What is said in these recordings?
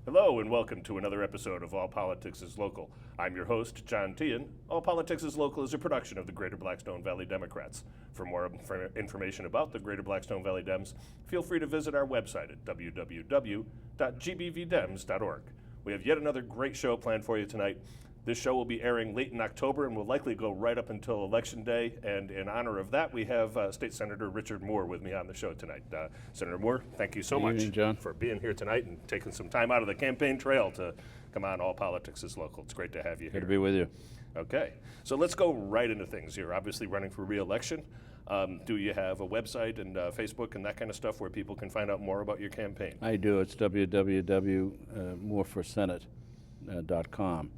Hello and welcome to another episode of All Politics is Local. I'm your host, John Tian. All Politics is Local is a production of the Greater Blackstone Valley Democrats. For more information about the Greater Blackstone Valley Dems, feel free to visit our website at www.gbvdems.org. We have yet another great show planned for you tonight. This show will be airing late in October and will likely go right up until Election Day. And in honor of that, we have State Senator Richard Moore with me on the show tonight. Senator Moore, thank you so much for being here tonight and taking some time out of the campaign trail to come on All Politics is Local. It's great to have you here. Good to be with you. Okay, so let's go right into things. You're obviously running for re-election. Do you have a website and Facebook and that kind of stuff where people can find out more about your campaign? I do. It's www.moreforsenate.com.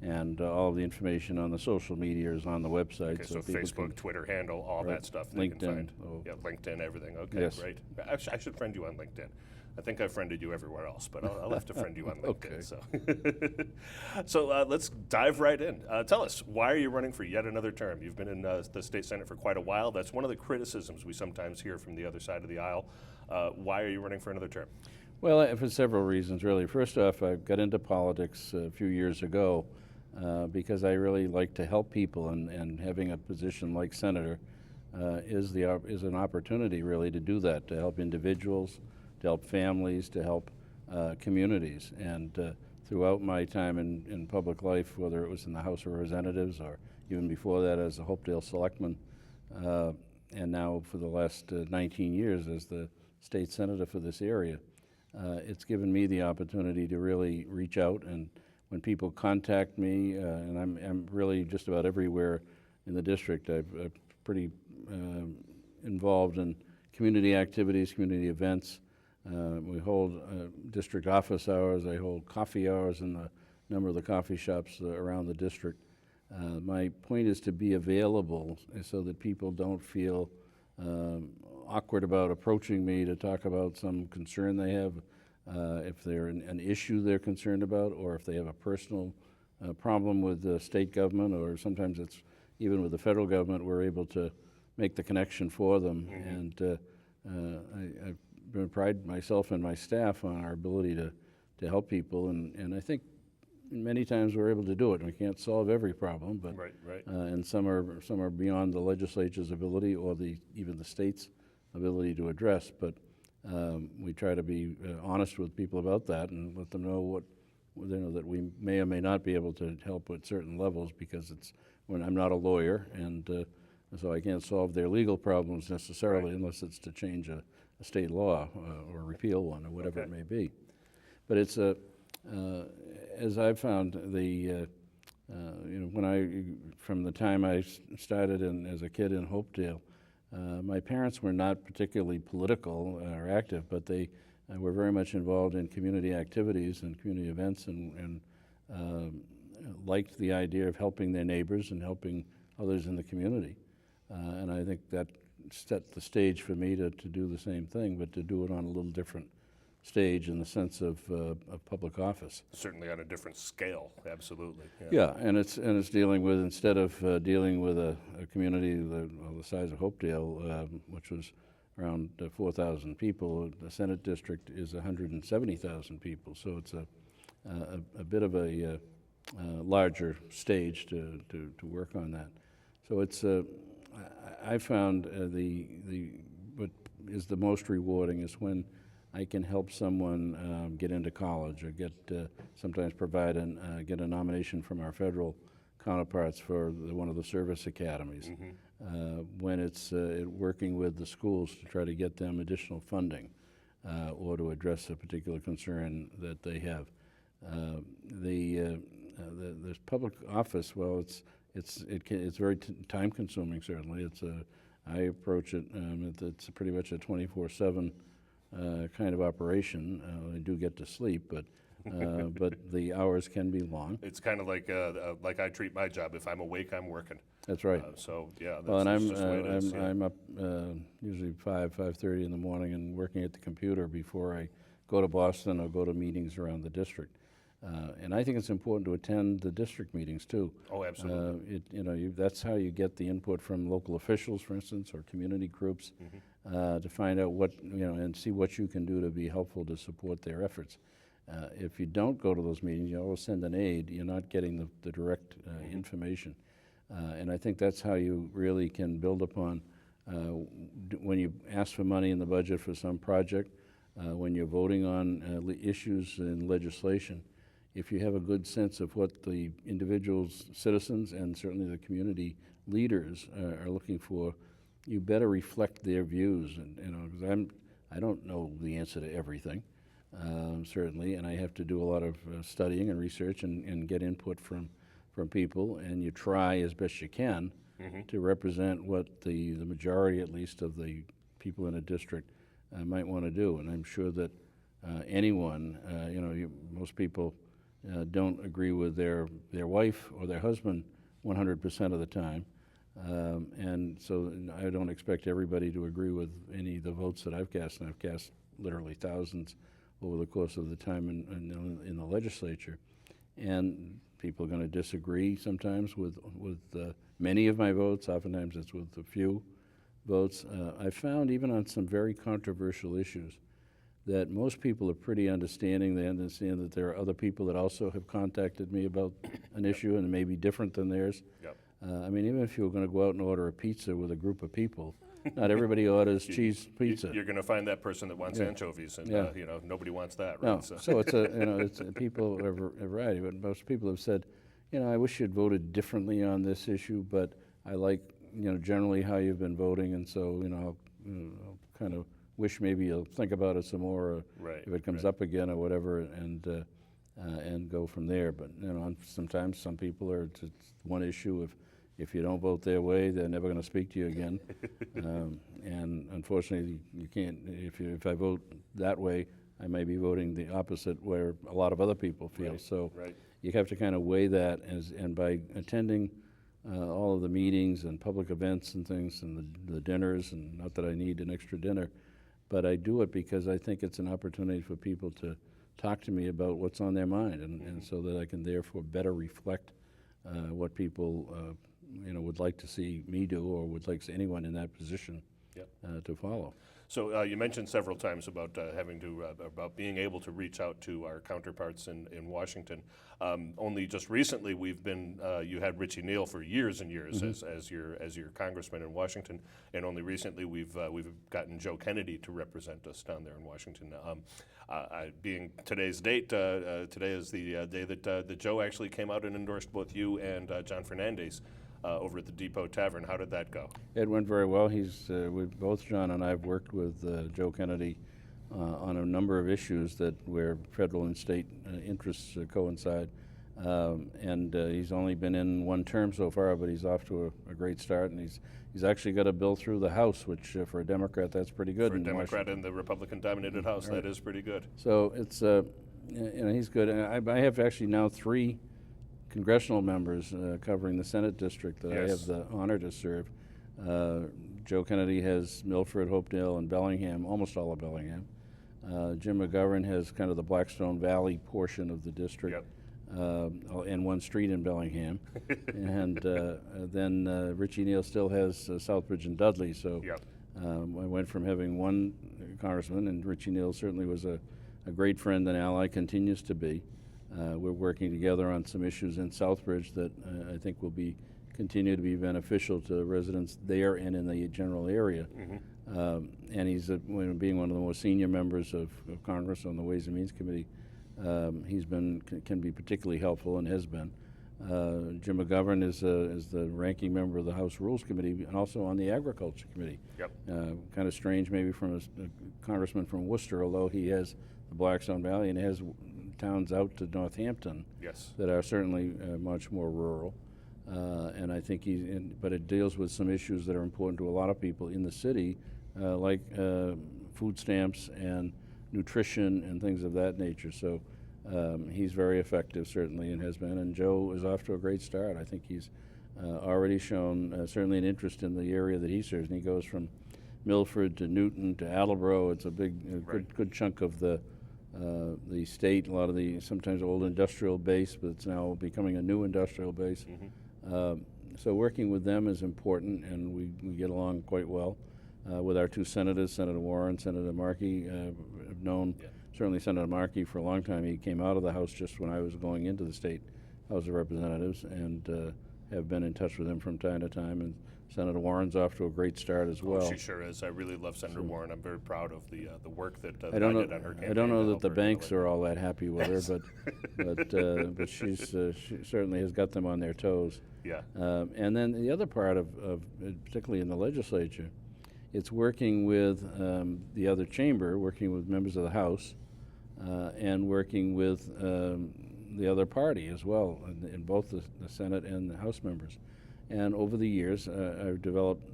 And all of the information on the social media is on the website. Okay, so Facebook, Twitter handle, all that stuff they LinkedIn. can find. Yeah, LinkedIn, everything. Okay, yes. Great. Actually, I should friend you on LinkedIn. I think I've friended you everywhere else, but I'll have to friend you on LinkedIn. Okay. So let's dive right in. Tell us, why are you running for yet another term? You've been in the state senate for quite a while. That's one of the criticisms we sometimes hear from the other side of the aisle. Why are you running for another term? Well, for several reasons, really. First off, I got into politics a few years ago because I really like to help people, and having a position like senator is an opportunity, really, to do that, to help individuals, to help families, to help communities. And throughout my time in public life, whether it was in the House of Representatives or even before that as a Hopedale Selectman, and now for the last 19 years as the state senator for this area, it's given me the opportunity to really reach out. And when people contact me, and I'm really just about everywhere in the district, I'm pretty involved in community activities, community events. We hold district office hours. I hold coffee hours in a number of the coffee shops around the district. My point is to be available so that people don't feel awkward about approaching me to talk about some concern they have, if they're an issue they're concerned about, or if they have a personal problem with the state government, or sometimes it's even with the federal government, we're able to make the connection for them. Mm-hmm. And I pride myself and my staff on our ability to help people, and I think many times we're able to do it. We can't solve every problem, but right. And some are beyond the legislature's ability or even the state's ability to address. But we try to be honest with people about that and let them know that we may or may not be able to help at certain levels, because when I'm not a lawyer, and so I can't solve their legal problems necessarily, unless it's to change a state law or repeal one or whatever it may be. But it's as I've found, from the time I started as a kid in Hopedale, my parents were not particularly political or active, but they were very much involved in community activities and community events, and liked the idea of helping their neighbors and helping others in the community. And I think that set the stage for me to do the same thing, but to do it on a little different stage in the sense of public office. Certainly on a different scale, absolutely. Yeah, and it's dealing with, instead of dealing with a community the size of Hopedale, which was around 4,000 people, the Senate district is 170,000 people. So it's a bit of a larger stage to work on that. So it's I found what is the most rewarding is when I can help someone get into college, or sometimes get a nomination from our federal counterparts for one of the service academies. Mm-hmm. When it's working with the schools to try to get them additional funding, or to address a particular concern that they have. The public office, well, it's very time consuming. Certainly, I approach it. It's pretty much a 24/7 kind of operation. I do get to sleep, but the hours can be long. It's kind of like I treat my job. If I'm awake, I'm working. That's right. So yeah, that's, well, and that's just the way it is. I'm up usually 5:30 in the morning and working at the computer before I go to Boston or go to meetings around the district. And I think it's important to attend the district meetings too. Oh, absolutely. That's how you get the input from local officials, for instance, or community groups, to find out and see what you can do to be helpful to support their efforts. If you don't go to those meetings, you always send an aide, you're not getting the direct information. And I think that's how you really can build upon when you ask for money in the budget for some project, when you're voting on issues in legislation. If you have a good sense of what the individuals, citizens, and certainly the community leaders are looking for, you better reflect their views. And because I don't know the answer to everything, certainly, and I have to do a lot of studying and research and get input from people, and you try as best you can to represent what the majority, at least, of the people in a district might want to do. And I'm sure that anyone, most people don't agree with their wife or their husband 100% of the time. And so I don't expect everybody to agree with any of the votes that I've cast, and I've cast literally thousands over the course of the time in the legislature. And people are going to disagree sometimes with many of my votes. Oftentimes it's with a few votes. I found even on some very controversial issues that most people are pretty understanding. They understand that there are other people that also have contacted me about an issue and it may be different than theirs. Yep. I mean, even if you were going to go out and order a pizza with a group of people, not everybody orders cheese pizza. You're going to find that person that wants anchovies, and nobody wants that, right? No, so it's people of a variety, but most people have said, I wish you'd voted differently on this issue, but I like, generally how you've been voting, and so, I'll kind of wish maybe you'll think about it some more, if it comes up again or whatever, and go from there. But sometimes some people are just one issue. If you don't vote their way, they're never going to speak to you again. And unfortunately, you can't. If I vote that way, I may be voting the opposite where a lot of other people feel. Right. So Right. you have to kind of weigh that, and by attending all of the meetings and public events and things and the dinners, and not that I need an extra dinner, but I do it because I think it's an opportunity for people to talk to me about what's on their mind, and so that I can therefore better reflect what people would like to see me do, or would like anyone in that position to follow. So you mentioned several times about about being able to reach out to our counterparts in Washington. Only just recently you had Richie Neal for years and years as your congressman in Washington, and only recently we've gotten Joe Kennedy to represent us down there in Washington. Being today's date, today is the day that Joe actually came out and endorsed both you and John Fernandez over at the Depot Tavern. How did that go? It went very well. Both John and I have worked with Joe Kennedy on a number of issues where federal and state interests coincide. And he's only been in one term so far, but he's off to a great start, and he's actually got a bill through the House, which for a Democrat, that's pretty good. For a Democrat in the Republican-dominated House, right. That is pretty good. So it's he's good. And I have actually now 3 congressional members covering the Senate district that I have the honor to serve. Joe Kennedy has Milford, Hopedale, and Bellingham, almost all of Bellingham. Jim McGovern has kind of the Blackstone Valley portion of the district, and one street in Bellingham. And then Richie Neal still has Southbridge and Dudley. So I went from having one congressman, and Richie Neal certainly was a great friend and ally, continues to be. We're working together on some issues in Southbridge that I think will continue to be beneficial to residents there and in the general area. And he's being one of the most senior members of Congress on the Ways and Means Committee. Can be particularly helpful and has been. Jim McGovern is the ranking member of the House Rules Committee and also on the Agriculture Committee. Kind of strange maybe from a congressman from Worcester, although he has the Blackstone Valley and has towns out to Northampton that are certainly much more rural. And I think but it deals with some issues that are important to a lot of people in the city, like food stamps and nutrition and things of that nature. So he's very effective, certainly, and has been. And Joe is off to a great start. I think he's already shown certainly an interest in the area that he serves. And he goes from Milford to Newton to Attleboro. It's a good chunk of the state. A lot of the sometimes old industrial base, but it's now becoming a new industrial base. So working with them is important, and we get along quite well. With our 2 senators, Senator Warren, Senator Markey, I've known certainly Senator Markey for a long time. He came out of the House just when I was going into the State House of Representatives, and have been in touch with him from time to time. And Senator Warren's off to a great start as well. Oh, she sure is. I really love Senator Warren. I'm very proud of the work that I don't I know. did on her campaign. I don't know to that help the her banks get are all that happy with her, but she certainly has got them on their toes. Yeah. And then the other part of particularly in the legislature, it's working with the other chamber, working with members of the House, and working with the other party as well, in both the Senate and the House members. And over the years, I've developed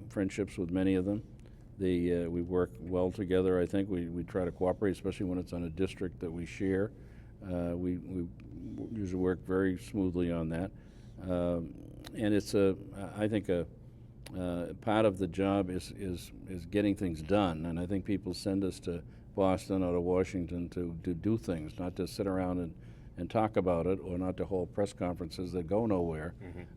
friendships with many of them. We work well together. I think we try to cooperate, especially when it's on a district that we share. We usually work very smoothly on that. And it's I think part of the job is getting things done. And I think people send us to Boston or to Washington to do things, not to sit around and talk about it, or not to hold press conferences that go nowhere,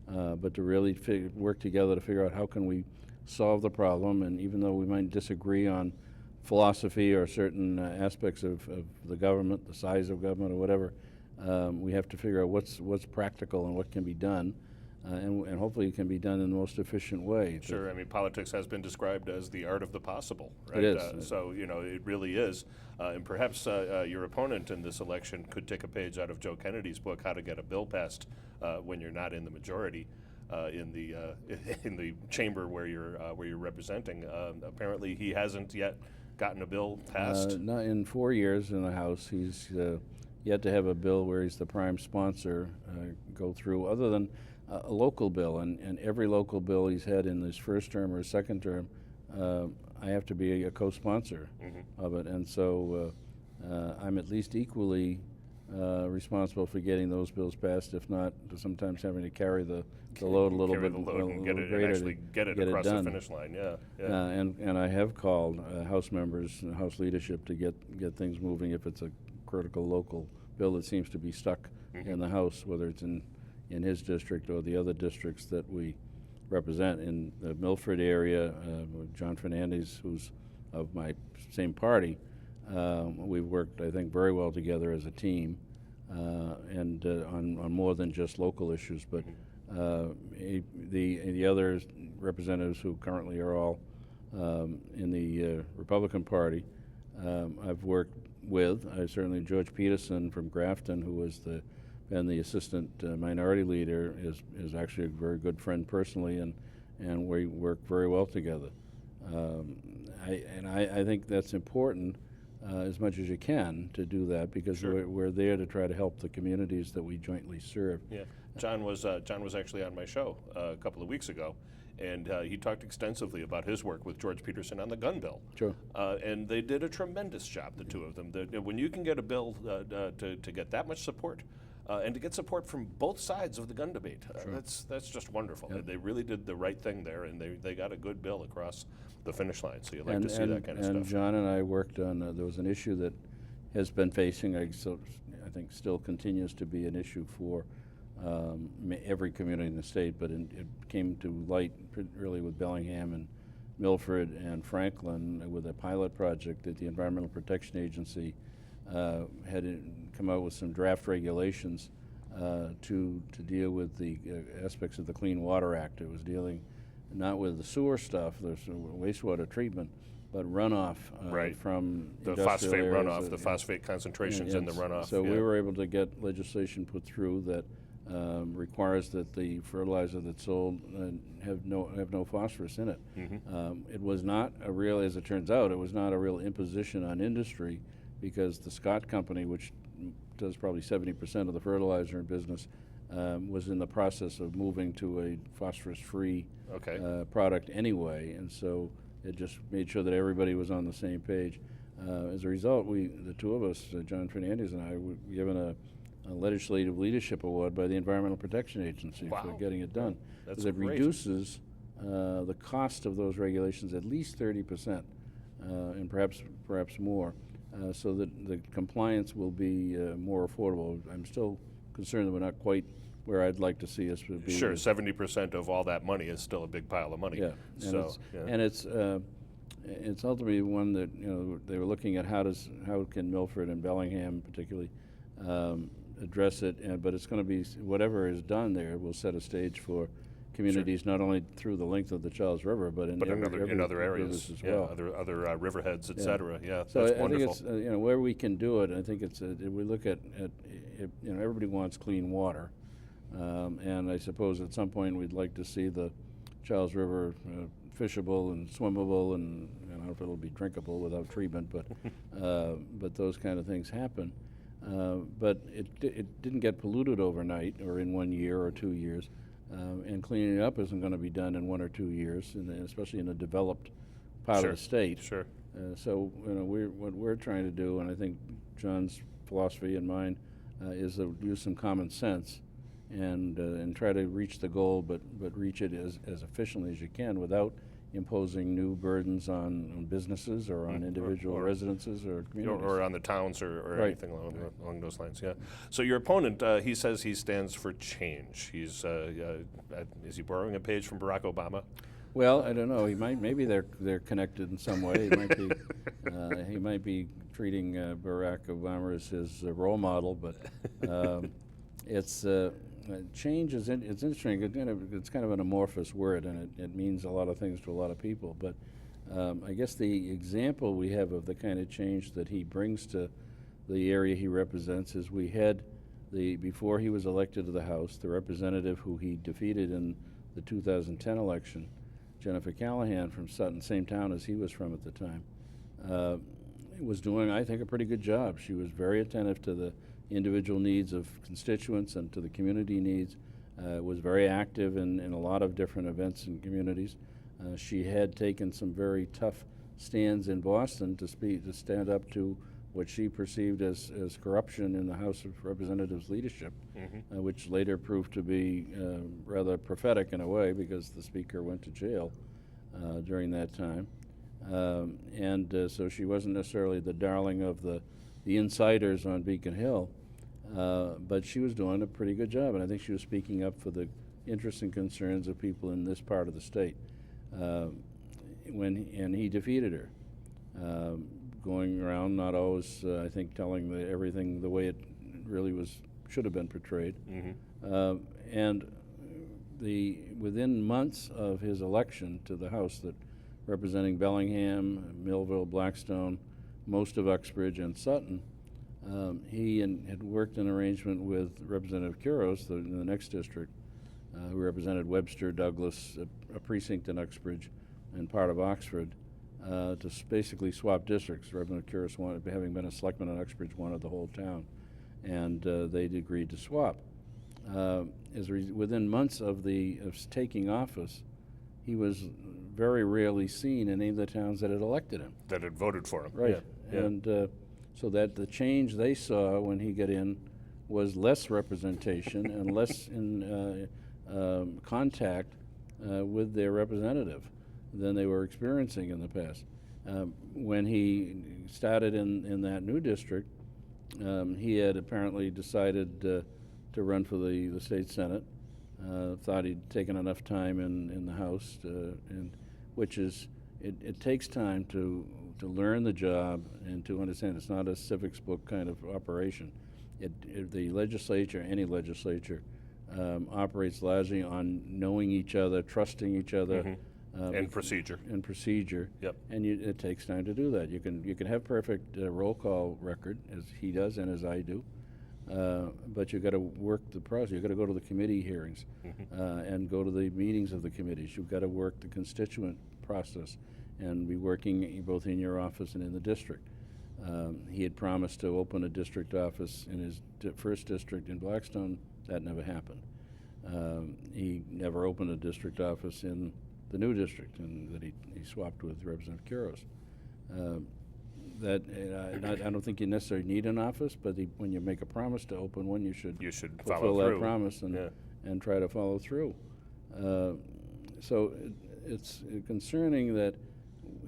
but to really work together to figure out how can we solve the problem. And even though we might disagree on philosophy or certain aspects of the government, the size of government or whatever, we have to figure out what's practical and what can be done. And hopefully it can be done in the most efficient way. Sure. I mean, politics has been described as the art of the possible, right? It is. So, it really is. And perhaps your opponent in this election could take a page out of Joe Kennedy's book, How to Get a Bill Passed when You're Not in the Majority in the chamber where you're representing. Apparently, he hasn't yet gotten a bill passed. Not in 4 years in the House. He's yet to have a bill where he's the prime sponsor go through, other than a local bill, and every local bill he's had in his first term or his second term, I have to be a co-sponsor of it, and so I'm at least equally responsible for getting those bills passed, if not sometimes having to carry the load a little bit, and get it, and actually get it across the finish line. And I have called House members and House leadership to get things moving if it's a critical local bill that seems to be stuck in the House, whether it's in his district or the other districts that we represent. In the Milford area, John Fernandez, who's of my same party, we've worked, I think, very well together as a team, and on more than just local issues. But the other representatives who currently are all in the Republican Party, I've worked with. Certainly George Peterson from Grafton, who was been the assistant minority leader, is actually a very good friend personally, and we work very well together. I think that's important as much as you can to do that, because we're there to try to help the communities that we jointly serve. Yeah, John was actually on my show a couple of weeks ago, and he talked extensively about his work with George Peterson on the gun bill. Sure. And they did a tremendous job, the two of them. When you can get a bill to get that much support, and to get support from both sides of the gun debate, that's just wonderful. Yep. They really did the right thing there, and they got a good bill across the finish line. So you like to see that kind of stuff. And John and I worked on, there was an issue that has been facing, I think still continues to be an issue for every community in the state, but it came to light really with Bellingham and Milford and Franklin with a pilot project that the Environmental Protection Agency had come out with some draft regulations to deal with the aspects of the Clean Water Act. It was dealing not with the sewer stuff, the wastewater treatment, but runoff from the phosphate runoff, the phosphate concentrations in the runoff. So we were able to get legislation put through that requires that the fertilizer that's sold have no phosphorus in it. It was not a real, as it turns out, it was not a real imposition on industry, because the Scott Company, which does probably 70% of the fertilizer in business, was in the process of moving to a phosphorus-free product anyway, and so it just made sure that everybody was on the same page. As a result, the two of us, John Fernandez and I, were given a legislative leadership award by the Environmental Protection Agency for getting it done. That's it great. Reduces the cost of those regulations at least 30%, and perhaps more. So that the compliance will be more affordable. I'm still concerned that we're not quite where I'd like to see us be. Sure, 70% of all that money is still a big pile of money. Yeah, and so, it's it's ultimately one that, they were looking at how can Milford and Bellingham particularly address it, but it's going to be, whatever is done there will set a stage for communities not only through the length of the Charles River, but in other areas as well. other riverheads, et cetera. Yeah, so that's I wonderful. think it's where we can do it. I think it's we look at everybody wants clean water, and I suppose at some point we'd like to see the Charles River fishable and swimmable, and I don't know if it'll be drinkable without treatment, but those kind of things happen. But it didn't get polluted overnight or in 1 year or 2 years. And cleaning it up isn't going to be done in 1 or 2 years, especially in a developed part of the state. Sure. So what we're trying to do, and I think John's philosophy and mine, is to use some common sense and try to reach the goal, but reach it as efficiently as you can without imposing new burdens on businesses or on individual residences or communities. Or on the towns or anything along those lines, yeah. So your opponent, he says he stands for change. Is he borrowing a page from Barack Obama? Well, I don't know. Maybe they're connected in some way. He might be treating Barack Obama as his role model, but it's change is it's interesting. It's kind of an amorphous word, and it means a lot of things to a lot of people. But I guess the example we have of the kind of change that he brings to the area he represents is we had before he was elected to the House, the representative who he defeated in the 2010 election, Jennifer Callahan from Sutton, same town as he was from at the time, was doing, I think, a pretty good job. She was very attentive to the individual needs of constituents and to the community needs, was very active in a lot of different events and communities. She had taken some very tough stands in Boston to stand up to what she perceived as corruption in the House of Representatives leadership, which later proved to be rather prophetic in a way because the Speaker went to jail during that time. So she wasn't necessarily the darling of the insiders on Beacon Hill, but she was doing a pretty good job, and I think she was speaking up for the interests and concerns of people in this part of the state. And he defeated her, going around not always, I think, telling everything the way it really should have been portrayed. And within months of his election to the House, that representing Bellingham, Millville, Blackstone, most of Uxbridge and Sutton, he had worked an arrangement with Representative Kuros in the next district, who represented Webster, Douglas, a precinct in Uxbridge, and part of Oxford, to basically swap districts. Representative Kuros, having been a selectman in Uxbridge, wanted the whole town, and they'd agreed to swap. Within months of taking office, he was very rarely seen in any of the towns that had elected him. That had voted for him. Right. Yeah. And so that the change they saw when he got in was less representation and less in contact with their representative than they were experiencing in the past. When he started in that new district, he had apparently decided to run for the state senate. Thought he'd taken enough time in the House, it takes time to learn the job and to understand it's not a civics book kind of operation. The legislature, any legislature, operates largely on knowing each other, trusting each other, and procedure. Yep. And it takes time to do that. You can have perfect roll call record, as he does and as I do. But you've got to work the process. You've got to go to the committee hearings and go to the meetings of the committees. You've got to work the constituent process and be working both in your office and in the district. He had promised to open a district office in his first district in Blackstone. That never happened. He never opened a district office in the new district, and that he swapped with Representative Kuros. I don't think you necessarily need an office, but when you make a promise to open one, you should follow that through. promise and try to follow through. So it's concerning that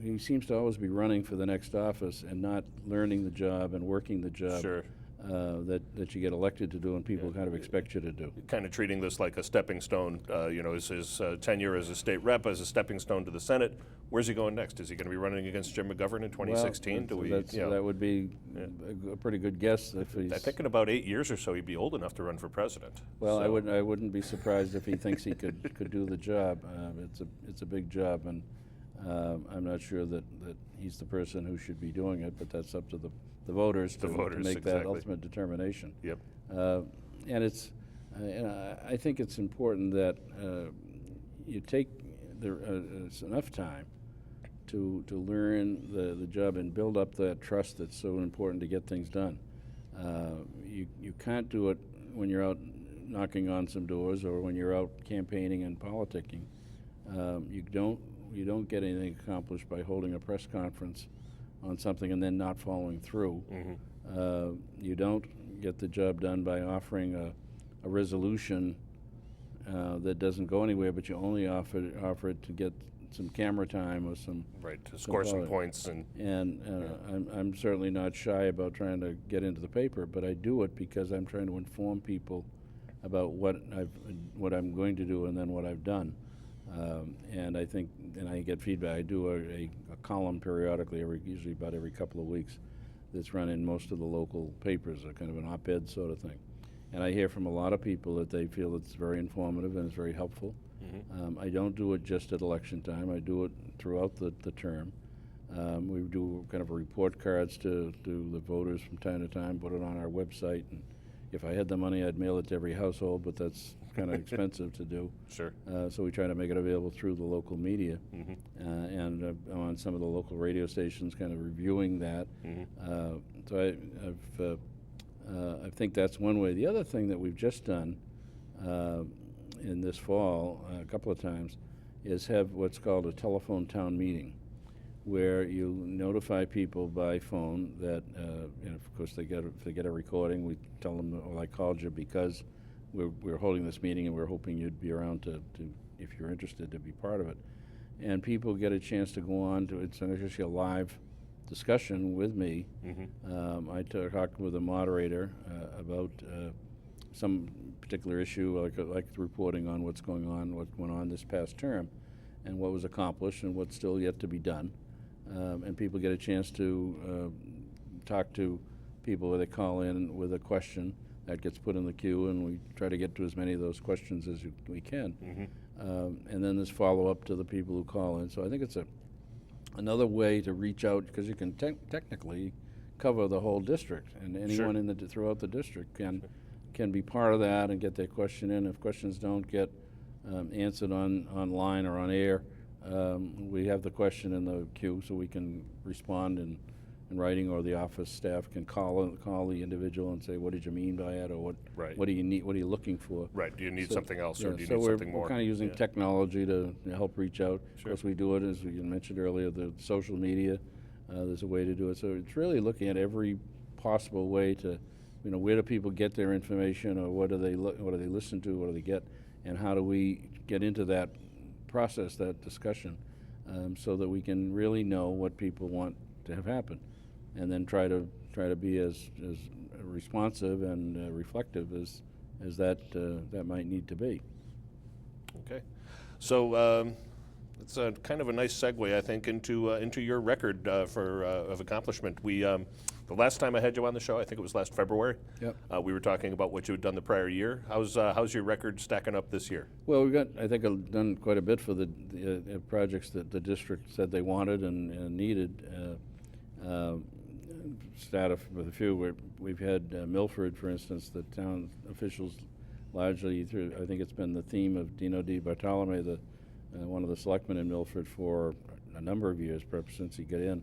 he seems to always be running for the next office and not learning the job and working the job. Sure. that you get elected to do and people kind of expect you to do. Kind of treating this like a stepping stone, his tenure as a state rep as a stepping stone to the Senate. Where's he going next? Is he going to be running against Jim McGovern in 2016? That would be a pretty good guess if he's. I think in about 8 years or so he'd be old enough to run for president. Well, so. I wouldn't be surprised if he thinks he could do the job. It's a big job, and I'm not sure that he's the person who should be doing it, but that's up to the voters to make that ultimate determination. Yep. And it's, I think it's important that you take it's enough time to learn the job and build up that trust that's so important to get things done. You can't do it when you're out knocking on some doors or when you're out campaigning and politicking. You don't get anything accomplished by holding a press conference on something and then not following through. Mm-hmm. You don't get the job done by offering a resolution that doesn't go anywhere, but you only offer it to get some camera time or some to score some points. I'm certainly not shy about trying to get into the paper, but I do it because I'm trying to inform people about what I'm going to do and then what I've done. And I think, and I get feedback. I do a column periodically, usually about every couple of weeks, that's run in most of the local papers, a kind of an op-ed sort of thing. And I hear from a lot of people that they feel it's very informative and it's very helpful. Mm-hmm. I don't do it just at election time. I do it throughout the term. We do kind of report cards to the voters from time to time, put it on our website. And if I had the money, I'd mail it to every household, but that's kind of expensive to do. Sure. So we try to make it available through the local media. Mm-hmm. And I'm on some of the local radio stations kind of reviewing that. Mm-hmm. So I think that's one way. The other thing that we've just done in this fall a couple of times is have what's called a telephone town meeting, where you notify people by phone that, of course, if they get a recording, we tell them, well, I called you because we're holding this meeting and we're hoping you'd be around to if you're interested, to be part of it. And people get a chance to go on to it's actually a live discussion with me. Mm-hmm. I talked with a moderator about some particular issue, like reporting on what went on this past term, and what was accomplished and what's still yet to be done. And people get a chance to talk to people where they call in with a question that gets put in the queue, and we try to get to as many of those questions as we can. Mm-hmm. And then there's follow-up to the people who call in. So I think it's another way to reach out, because you can technically cover the whole district, and anyone sure. Throughout the district can be part of that and get their question in. If questions don't get answered online or on air, we have the question in the queue, so we can respond in writing, or the office staff can call the individual and say, what did you mean by it, or what do you need, what are you looking for? Right. Do you need something else, or do you need something more? So we're kind of using technology to help reach out. Sure. Of course, we do it, as we mentioned earlier, the social media. There's a way to do it. So it's really looking at every possible way to, where do people get their information, or what do they listen to, what do they get, and how do we get into that process, that discussion, so that we can really know what people want to have happen, and then try to be as responsive and reflective as that might need to be. Okay, so it's a kind of a nice segue, I think, into your record of accomplishment. The last time I had you on the show, I think it was last February. Yep. We were talking about what you had done the prior year. How's your record stacking up this year? Well, I think I've done quite a bit for the projects that the district said they wanted and needed. Start with a few. We've had Milford, for instance, the town officials largely through, I think it's been the theme of Dino Di Bartolome, one of the selectmen in Milford, for a number of years, perhaps since he got in,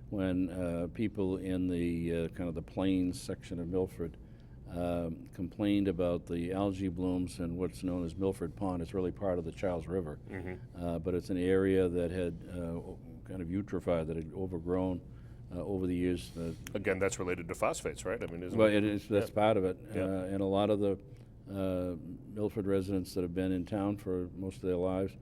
when people in the kind of the plains section of Milford complained about the algae blooms and what's known as Milford Pond. It's really part of the Charles River, mm-hmm. But it's an area that had kind of eutrophied, that had overgrown over the years. Again, that's related to phosphates, right? I mean, isn't it is. That's part of it. Yeah. And a lot of the Milford residents that have been in town for most of their lives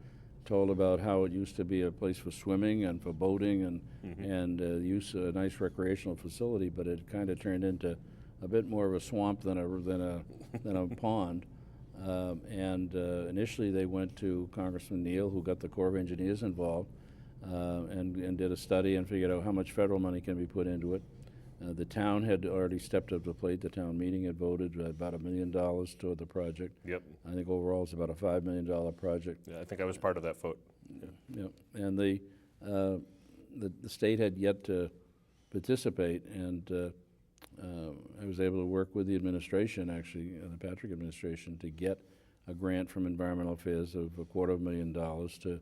told about how it used to be a place for swimming and for boating and mm-hmm. and use a nice recreational facility, but it kind of turned into a bit more of a swamp than a pond. Initially they went to Congressman Neal, who got the Corps of Engineers involved, and did a study and figured out how much federal money can be put into it. The town had already stepped up to the plate. The town meeting had voted about $1 million toward the project. Yep. I think overall it's about a $5 million project. Yeah, I think I was part of that vote. Yep. And the state had yet to participate, and I was able to work with the administration, actually, the Patrick administration, to get a grant from Environmental Affairs of $250,000 to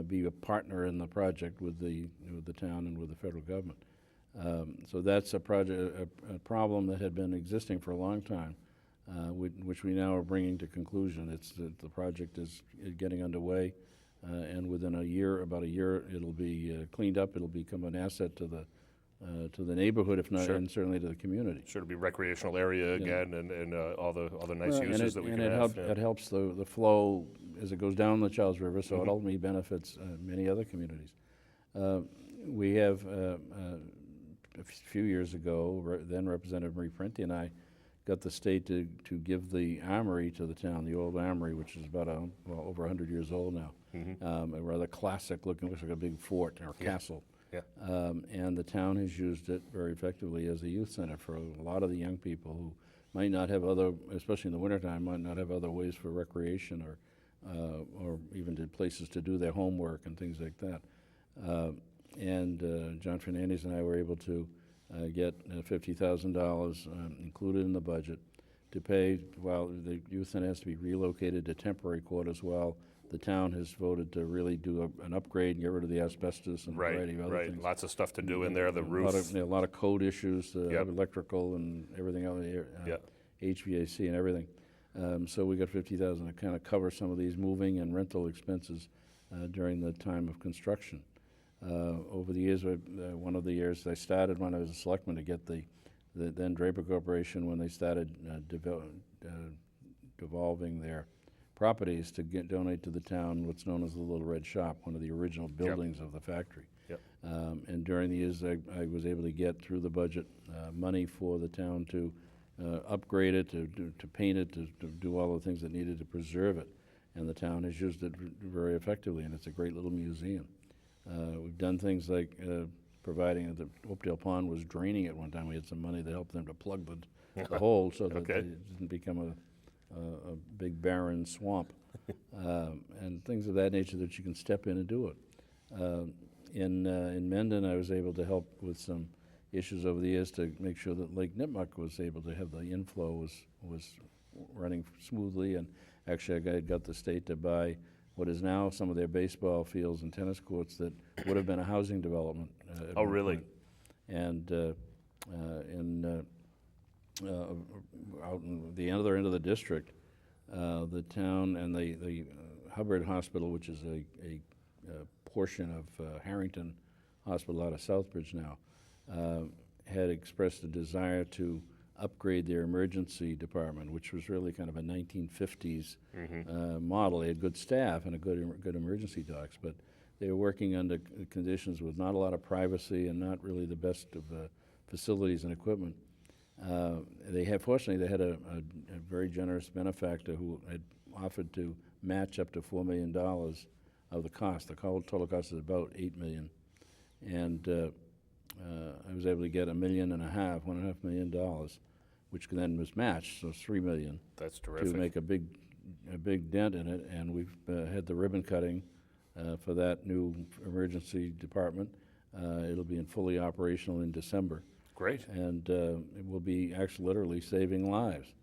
be a partner in the project with the town and with the federal government. So that's a problem that had been existing for a long time, which we now are bringing to conclusion. The project is getting underway, and within about a year, it'll be cleaned up. It'll become an asset to the neighborhood, if not, Sure. and certainly to the community. Sure, to be recreational area again, and all the nice Well, uses that we can and have. it helps the flow as it goes down the Charles River, so it ultimately benefits many other communities. We have, a few years ago, then Representative Marie Prenti and I got the state to give the armory to the town, the old armory, which is about over 100 years old now. A rather classic looking, looks like a big fort or castle. Yeah. And the town has used it very effectively as a youth center for a lot of the young people who might not have especially in the wintertime, might not have other ways for recreation or even to places to do their homework and things like that. John Fernandez and I were able to get $50,000 included in the budget to pay while the youth center has to be relocated to temporary quarters while the town has voted to really do an upgrade and get rid of the asbestos and a variety of other things. Lots of stuff to do in there, the roof. A lot of code issues, electrical and everything else, HVAC and everything. So we got $50,000 to kind of cover some of these moving and rental expenses during the time of construction. Over the years, one of the years I started when I was a selectman to get the then Draper Corporation, when they started devolving their properties to donate to the town what's known as the Little Red Shop, one of the original buildings of the factory. Yep. And during the years, I was able to get through the budget money for the town to upgrade it, to paint it, to do all the things that needed to preserve it. And the town has used it very effectively, and it's a great little museum. We've done things like providing the Oakdale Pond was draining at one time. We had some money to help them to plug the hole so that it didn't become a big barren swamp, and things of that nature that you can step in and do it. In Mendon, I was able to help with some issues over the years to make sure that Lake Nipmuc was able to have the inflow was running smoothly, and actually I got the state to buy what is now some of their baseball fields and tennis courts that would have been a housing development. Oh, really? And out in the other end of the district, the town and the Hubbard Hospital, which is a portion of Harrington Hospital out of Southbridge now, had expressed a desire to upgrade their emergency department, which was really kind of a 1950s model. They had good staff and a good emergency docs, but they were working under conditions with not a lot of privacy and not really the best of facilities and equipment. Fortunately, they had a very generous benefactor who had offered to match up to $4 million of the cost. The total cost is about $8 million, and I was able to get $1.5 million, which then was matched, so $3 million. That's terrific. To make a big dent in it, and we've had the ribbon cutting for that new emergency department. It'll be fully operational in December. Great. And it will be actually literally saving lives.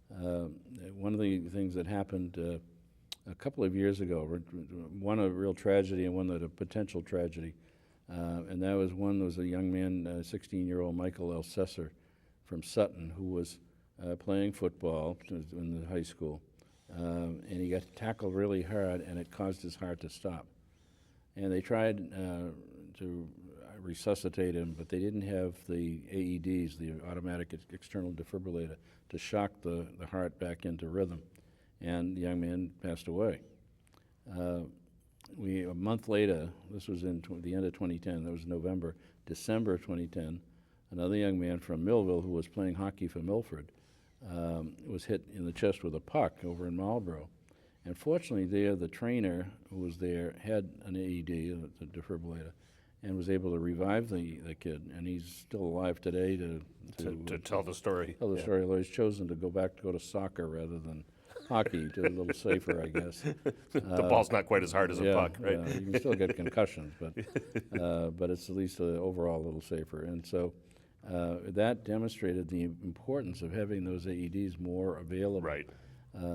One of the things that happened a couple of years ago, one a real tragedy and one that a potential tragedy, and that was a young man, 16-year-old Michael Elsesser from Sutton, who was playing football in the high school, and he got tackled really hard, and it caused his heart to stop. And they tried to resuscitate him, but they didn't have the AEDs, the automatic external defibrillator, to shock the heart back into rhythm, and the young man passed away. A month later, this was in the end of 2010, that was December of 2010, another young man from Millville who was playing hockey for Milford was hit in the chest with a puck over in Marlboro. And fortunately there, the trainer who was there had an AED, a defibrillator, and was able to revive the kid. And he's still alive today to tell the story. Tell the story. Although he's chosen to go to soccer rather than hockey, to a little safer, I guess. The ball's not quite as hard as a puck, right? Yeah, you can still get concussions, but it's at least overall a little safer. And so that demonstrated the importance of having those AEDs more available. Right.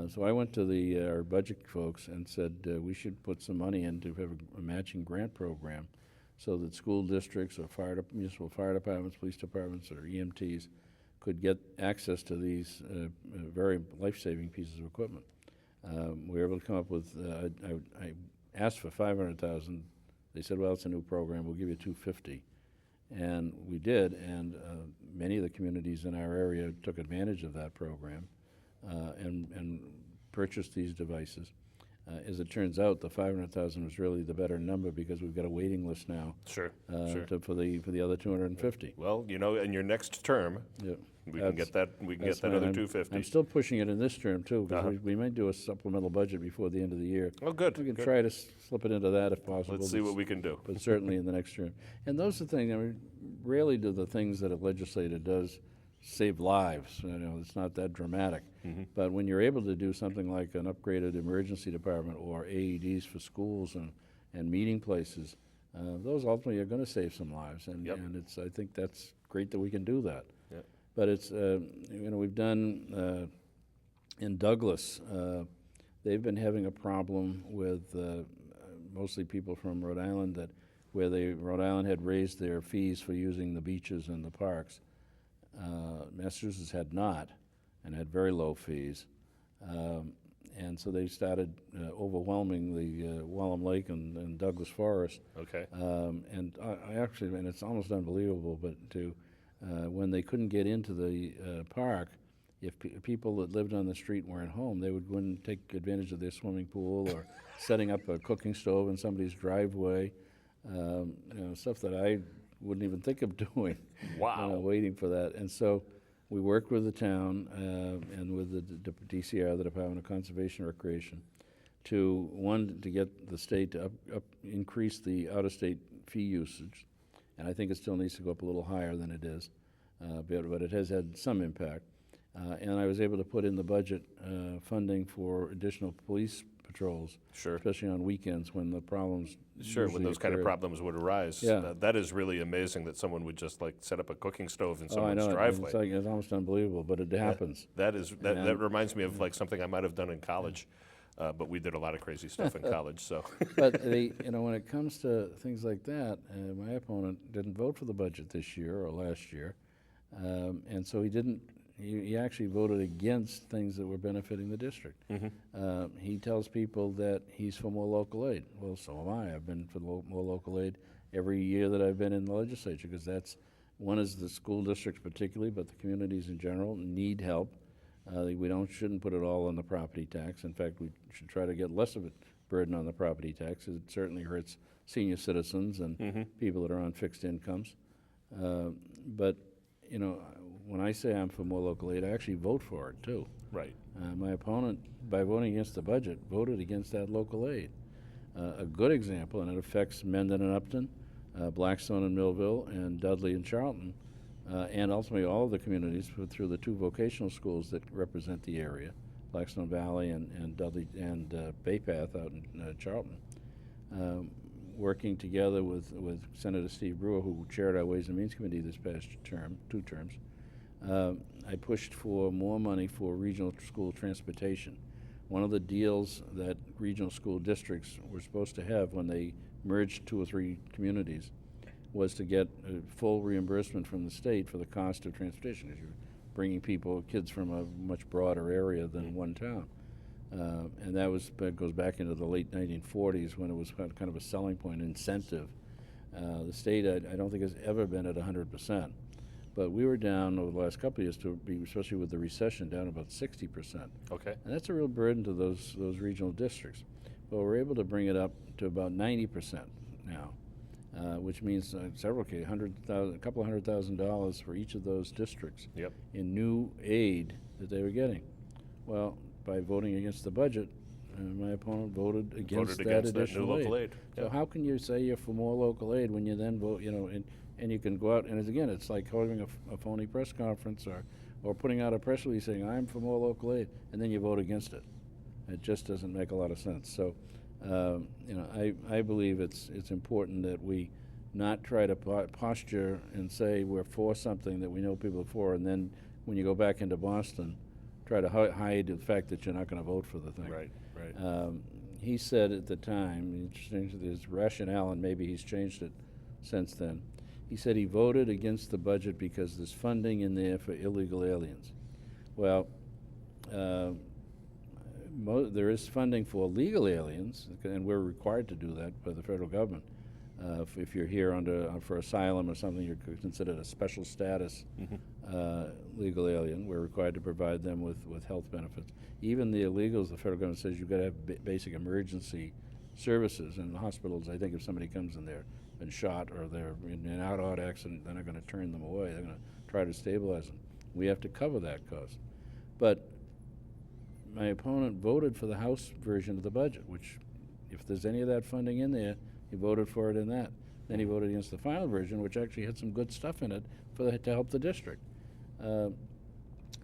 So I went to our budget folks and said we should put some money in to have a matching grant program so that school districts or municipal fire departments, police departments, or EMTs could get access to these very life-saving pieces of equipment. We were able to come up with, I asked for $500,000. They said, well, it's a new program, we'll give you $250,000. And we did, and many of the communities in our area took advantage of that program and purchased these devices. As it turns out, the $500,000 was really the better number because we've got a waiting list now. Sure. For the other $250,000. Well, in your next term, we can get that. We can get that other $250,000. I'm still pushing it in this term too, because we might do a supplemental budget before the end of the year. Oh, good. We can try to slip it into that if possible. Let's see what we can do. But certainly in the next term. And those are things. I mean, rarely do the things that a legislator does save lives. It's not that dramatic. But when you're able to do something like an upgraded emergency department or AEDs for schools and meeting places, those ultimately are going to save some lives. And I think that's great that we can do that. Yep. But it's we've done in Douglas. They've been having a problem with mostly people from Rhode Island Rhode Island had raised their fees for using the beaches and the parks. Massachusetts had not, and had very low fees. And so they started overwhelming the Wallem Lake and Douglas Forest. Okay. And I actually, and it's almost unbelievable, but when they couldn't get into the park, if people that lived on the street weren't home, they would go and take advantage of their swimming pool or setting up a cooking stove in somebody's driveway, stuff that I wouldn't even think of doing. Wow. Waiting for that. And so we worked with the town and with the DCR, the Department of Conservation and Recreation, to get the state to increase the out-of-state fee usage. And I think it still needs to go up a little higher than it is, but it has had some impact. And I was able to put in the budget funding for additional police patrols, Sure. especially on weekends when the problems when those kind of problems would arise. Yeah. That is really amazing that someone would just set up a cooking stove in someone's I know. driveway. It's almost unbelievable, but it happens. That reminds me of something I might have done in college, but we did a lot of crazy stuff in college. So, But when it comes to things like that, my opponent didn't vote for the budget this year or last year, and so he didn't. He actually voted against things that were benefiting the district. He tells people that he's for more local aid. Well, so am I. I've been for more local aid every year that I've been in the legislature, because one is the school districts particularly, but the communities in general need help. We shouldn't put it all on the property tax. In fact, we should try to get less of a burden on the property tax. It certainly hurts senior citizens and people that are on fixed incomes. But when I say I'm for more local aid, I actually vote for it too. right. My opponent, by voting against the budget, voted against that local aid. A good example, and it affects Mendon and Upton, Blackstone and Millville, and Dudley and Charlton, and ultimately all of the communities through the two vocational schools that represent the area, Blackstone Valley and Dudley and Bay Path out in Charlton. Working together with Senator Steve Brewer, who chaired our Ways and Means Committee this past term, 2 terms, I pushed for more money for regional school transportation. One of the deals that regional school districts were supposed to have when they merged 2 or 3 communities was to get full reimbursement from the state for the cost of transportation, because you're bringing kids from a much broader area than one town. And that goes back into the late 1940s when it was kind of a selling point, incentive. The state, I don't think, has ever been at 100%. But we were down over the last couple of years to be, especially with the recession, down about 60%. Okay. And that's a real burden to those regional districts. But we're able to bring it up to about 90% now. which means several cases, a couple of $100,000 for each of those districts Yep. in new aid that they were getting. Well, by voting against the budget, my opponent voted against that additional new local aid. So Yep. how can you say you're for more local aid when you then vote, and you can go out, and again, it's like holding a phony press conference or putting out a press release saying, I'm for more local aid, and then you vote against it. It just doesn't make a lot of sense. So, I believe it's important that we not try to posture and say we're for something that we know people are for, and then when you go back into Boston, try to hide the fact that you're not going to vote for the thing. Right, right. He said at the time, interesting, his rationale, and maybe he's changed it since then, he said he voted against the budget because there's funding in there for illegal aliens. Well, there is funding for legal aliens, and we're required to do that by the federal government. If you're here for asylum or something, you're considered a special status legal alien. We're required to provide them with health benefits. Even the illegals, the federal government says you've got to have basic emergency services. In the hospitals, I think if somebody comes in there, been shot, or they're in an auto accident, they're not going to turn them away. They're going to try to stabilize them. We have to cover that cost. But my opponent voted for the House version of the budget, which, if there's any of that funding in there, he voted for it in that. Then he voted against the final version, which actually had some good stuff in it to help the district.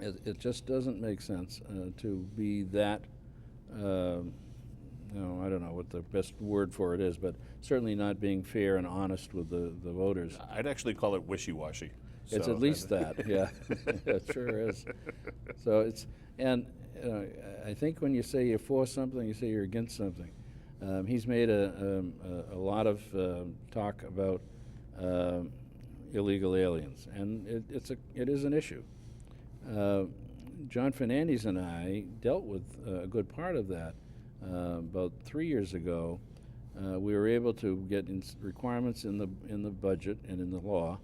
It just doesn't make sense to be that, I don't know what the best word for it is, but certainly not being fair and honest with the voters. I'd actually call it wishy-washy. It's at least that, yeah. It sure is. So I think when you say you're for something, you say you're against something. He's made a lot of talk about illegal aliens, and it is an issue. John Fernandez and I dealt with a good part of that about 3 years ago. We were able to get requirements in the budget and in the law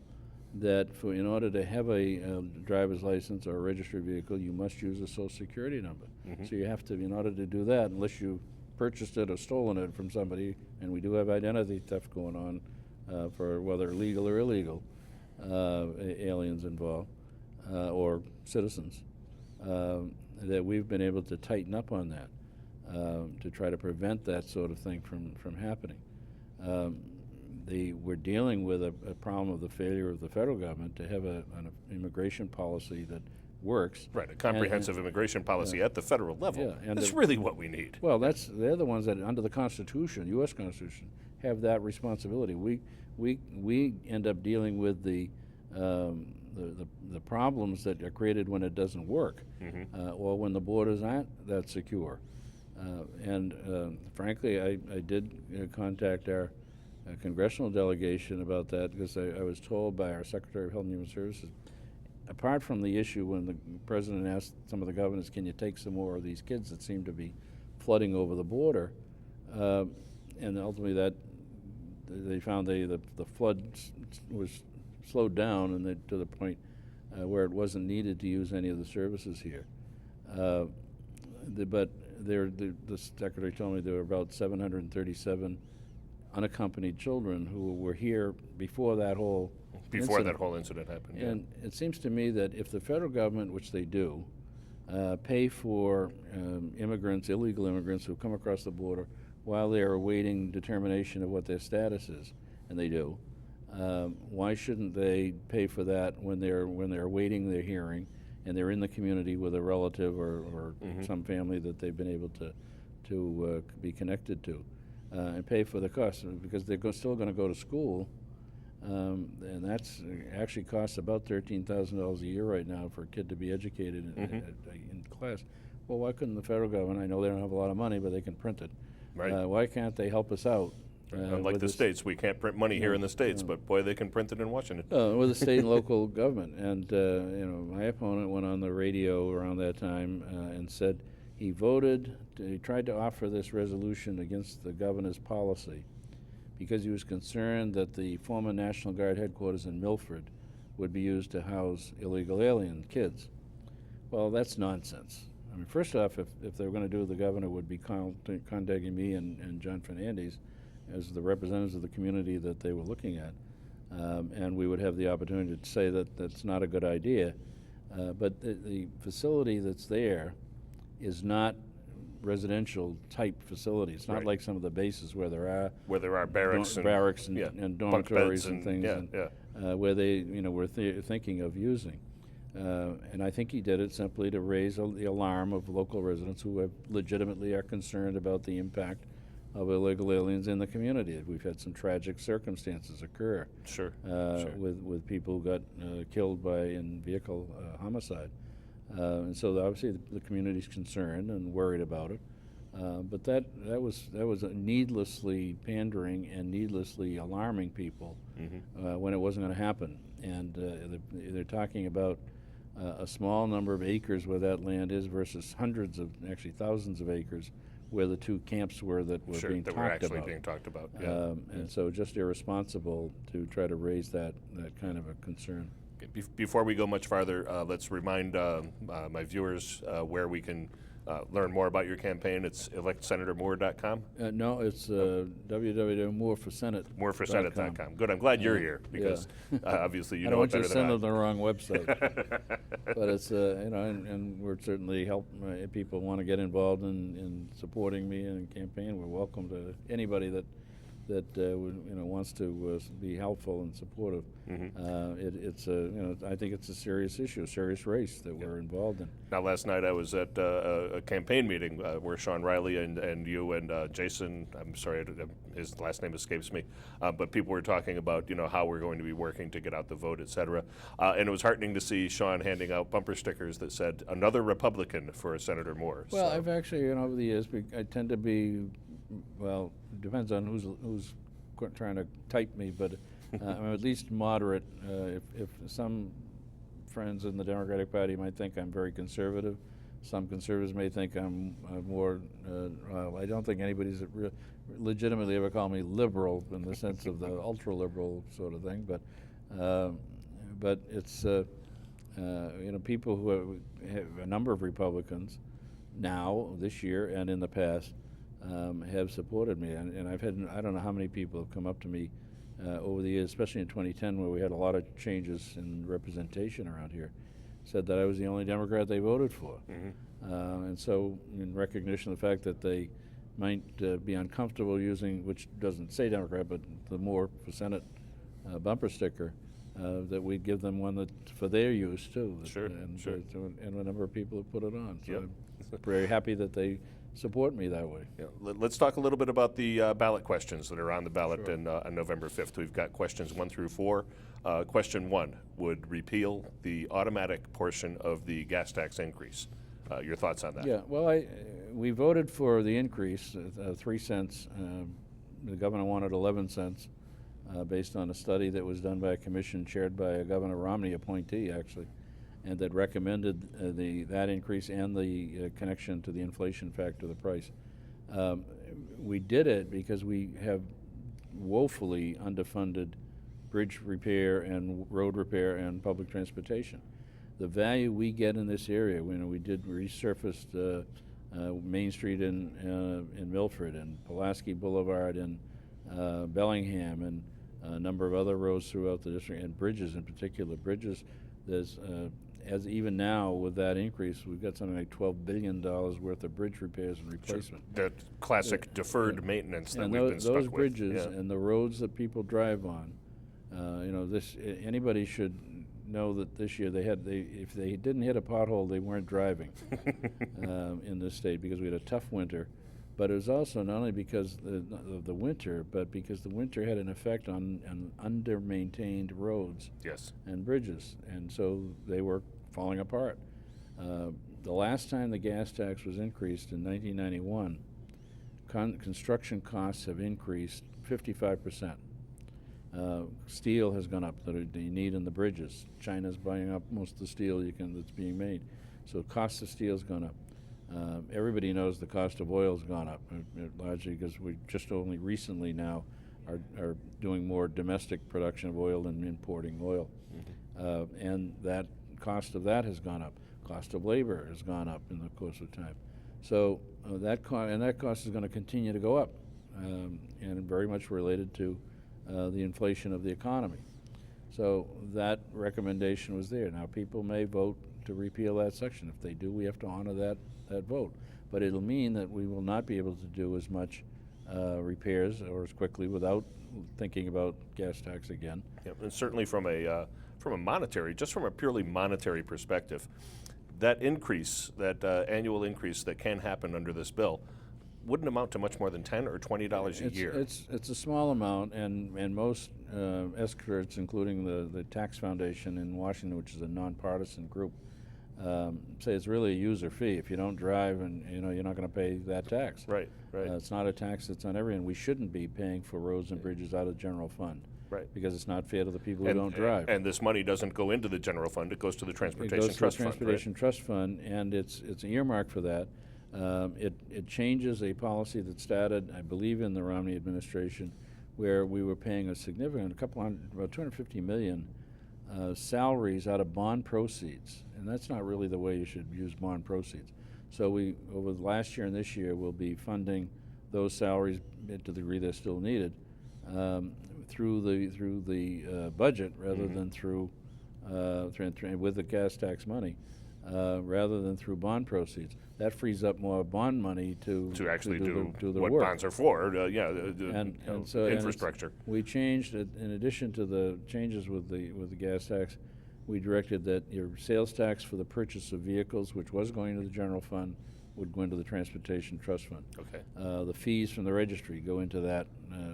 that in order to have a driver's license or a registered vehicle, you must use a Social Security number. Mm-hmm. So you have to, in order to do that, unless you purchased it or stolen it from somebody, and we do have identity theft going on for whether legal or illegal aliens involved or citizens, that we've been able to tighten up on that to try to prevent that sort of thing from happening. We're dealing with a problem of the failure of the federal government to have an immigration policy that works. Right, a comprehensive immigration policy at the federal level. Yeah, and that's really what we need. Well, they're the ones that, under the Constitution, U.S. Constitution, have that responsibility. We end up dealing with the problems that are created when it doesn't work, or when the borders aren't that secure. Frankly, I did contact our congressional delegation about that, because I was told by our Secretary of Health and Human Services, apart from the issue when the president asked some of the governors, can you take some more of these kids that seem to be flooding over the border, and ultimately that they found the flood was slowed down, and to the point where it wasn't needed to use any of the services here. But the secretary told me there were about 737 unaccompanied children who were here before that whole incident happened. And it seems to me that if the federal government, which they do, pay for illegal immigrants who come across the border while they are awaiting determination of what their status is, and they do, why shouldn't they pay for that when they're awaiting their hearing and they're in the community with a relative or some family that they've been able to be connected to, and pay for the cost, because they're still going to go to school, and that's actually costs about $13,000 a year right now for a kid to be educated in class. Well, why couldn't the federal government? I know they don't have a lot of money, but they can print it. Right. Why can't they help us out? Unlike the states, we can't print money here in the states, but boy, they can print it in Washington. With the state and local government. And my opponent went on the radio around that time and said he tried to offer this resolution against the governor's policy because he was concerned that the former National Guard headquarters in Milford would be used to house illegal alien kids. Well, that's nonsense. I mean, first off, if they were going to do it, the governor would be contacting me and John Fernandez as the representatives of the community that they were looking at. And we would have the opportunity to say that that's not a good idea. But the facility that's there is not residential type facility. It's not Right. like some of the bases where there are barracks and, and bunk dormitories beds and things where they were thinking of using. And I think he did it simply to raise the alarm of local residents who legitimately are concerned about the impact of illegal aliens in the community. We've had some tragic circumstances occur. Sure. With people who got killed in vehicle homicide. And so obviously the community's concerned and worried about it. But that was needlessly pandering and needlessly alarming people when it wasn't going to happen. And they're talking about a small number of acres where that land is versus hundreds of, actually thousands of acres where the two camps were that were being talked about. And so just irresponsible to try to raise that kind of a concern. Before we go much farther, let's remind my viewers where we can learn more about your campaign. It's electsenatormoore.com. No, it's www.mooreforsenate.com. Mooreforsenate.com. Good. I'm glad you're here because obviously you I know don't it better want you to than send I. them the wrong website. But it's and we're certainly help if people want to get involved in supporting me in a campaign. We're welcome to anybody that wants to be helpful and supportive. It's I think it's a serious issue, a serious race that we're involved in. Now, last night I was at a campaign meeting where Sean Riley and you and Jason, I'm sorry, his last name escapes me, but people were talking about how we're going to be working to get out the vote, et cetera. And it was heartening to see Sean handing out bumper stickers that said, "Another Republican for Senator Moore." Well, so. I've actually, over the years, I tend to be, well, it depends on who's trying to type me, but I'm at least moderate. If some friends in the Democratic Party might think I'm very conservative, some conservatives may think I'm more, well, I don't think anybody's legitimately ever called me liberal in the sense of the ultra-liberal sort of thing, but it's, people who have a number of Republicans now, this year, and in the past, have supported me, and I've had, I don't know how many people have come up to me over the years, especially in 2010 where we had a lot of changes in representation around here, said that I was the only Democrat they voted for. And so in recognition of the fact that they might be uncomfortable using, which doesn't say Democrat, but the Moore for Senate bumper sticker, that we'd give them one that for their use too. And a number of people have put it on. So I'm very happy that they support me that way. Yeah. Let's talk a little bit about the ballot questions that are on the ballot on November 5th. We've got questions 1 through 4. Question 1 would repeal the automatic portion of the gas tax increase. Your thoughts on that? Yeah, well, we voted for the increase, 3 cents. The governor wanted 11 cents based on a study that was done by a commission chaired by a Governor Romney appointee, actually, and that recommended that increase and the connection to the inflation factor of the price. We did it because we have woefully underfunded bridge repair and road repair and public transportation. The value we get in this area, we did resurfaced Main Street in Milford and Pulaski Boulevard in Bellingham and a number of other roads throughout the district, and bridges in particular. Bridges, there's as even now with that increase, we've got something like $12 billion worth of bridge repairs and replacement. The classic deferred maintenance that we've been stuck with. Those bridges and the roads that people drive on, anybody should know that this year if they didn't hit a pothole, they weren't driving in this state because we had a tough winter. But it was also not only because of the winter, but because the winter had an effect on under-maintained roads and bridges, and so they were falling apart. The last time the gas tax was increased in 1991, construction costs have increased 55%. Steel has gone up that you need in the bridges. China's buying up most of the steel that's being made, so the cost of steel has gone up. Everybody knows the cost of oil has gone up, largely because we just only recently now are doing more domestic production of oil than importing oil. And that cost of that has gone up. Cost of labor has gone up in the course of time. So that cost is going to continue to go up and very much related to the inflation of the economy. So that recommendation was there. Now, people may vote to repeal that section. If they do, we have to honor that vote. But it'll mean that we will not be able to do as much repairs or as quickly without thinking about gas tax again. Yep. And certainly from a monetary, just from a purely monetary perspective, that increase, that annual increase that can happen under this bill, wouldn't amount to much more than $10 or $20 a year. It's a small amount, and most experts, including the Tax Foundation in Washington, which is a nonpartisan group, say it's really a user fee. If you don't drive, and you're not going to pay that tax. Right, right. It's not a tax that's on everyone. We shouldn't be paying for roads and bridges out of the general fund. Right. Because it's not fair to the people who don't drive. And this money doesn't go into the general fund; it goes to the Transportation Trust Fund. It goes to the Transportation Fund, Trust Fund, and it's earmarked for that. It changes a policy that started, I believe, in the Romney administration, where we were paying a significant, about $250 million salaries out of bond proceeds, and that's not really the way you should use bond proceeds. So we, over the last year and this year, will be funding those salaries to the degree they're still needed through the budget rather than through with the gas tax money, rather than through bond proceeds. That frees up more bond money to actually do the what work. bonds are for. So infrastructure. We changed it, in addition to the changes with the gas tax. We directed that your sales tax for the purchase of vehicles, which was going to the general fund, would go into the Transportation Trust Fund. Okay. The fees from the registry go into that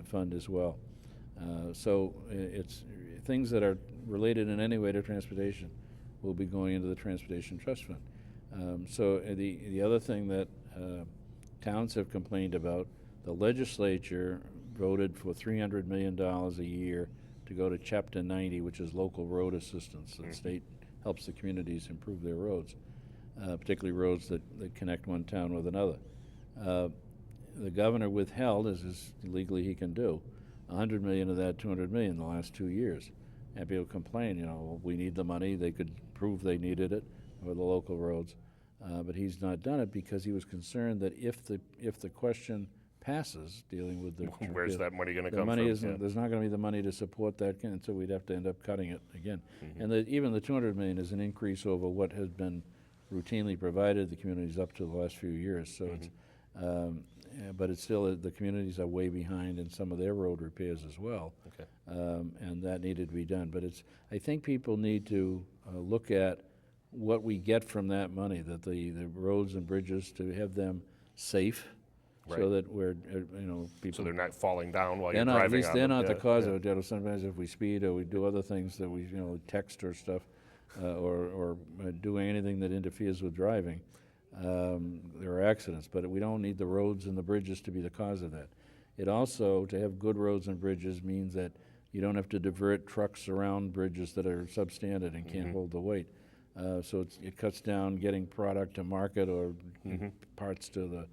fund as well. So it's things that are related in any way to transportation will be going into the Transportation Trust Fund. So the other thing that towns have complained about, the legislature voted for $300 million a year to go to Chapter 90, which is local road assistance. The state helps the communities improve their roads, particularly roads that connect one town with another. The governor withheld, as is legally he can do, $100 million of that $200 million in the last 2 years. And people complain, well, we need the money. They could prove they needed it for the local roads. But he's not done it because he was concerned that if the question passes dealing with the where's that money going to come money from? isn't, there's not going to be the money to support that, and so we'd have to end up cutting it again. And even the $200 million is an increase over what has been routinely provided the communities up to the last few years. So it's, but it's still, the communities are way behind in some of their road repairs as well. Okay. And that needed to be done. But I think people need to look at what we get from that money, that the roads and bridges, to have them safe, right, so that we're, people. So they're not falling down while you're They're not, driving at least on they're them. not the cause of it. Sometimes if we speed or we do other things that we, text or stuff, or doing anything that interferes with driving, there are accidents. But we don't need the roads and the bridges to be the cause of that. It also, to have good roads and bridges, means that you don't have to divert trucks around bridges that are substandard and can't hold the weight. So it cuts down getting product to market or parts to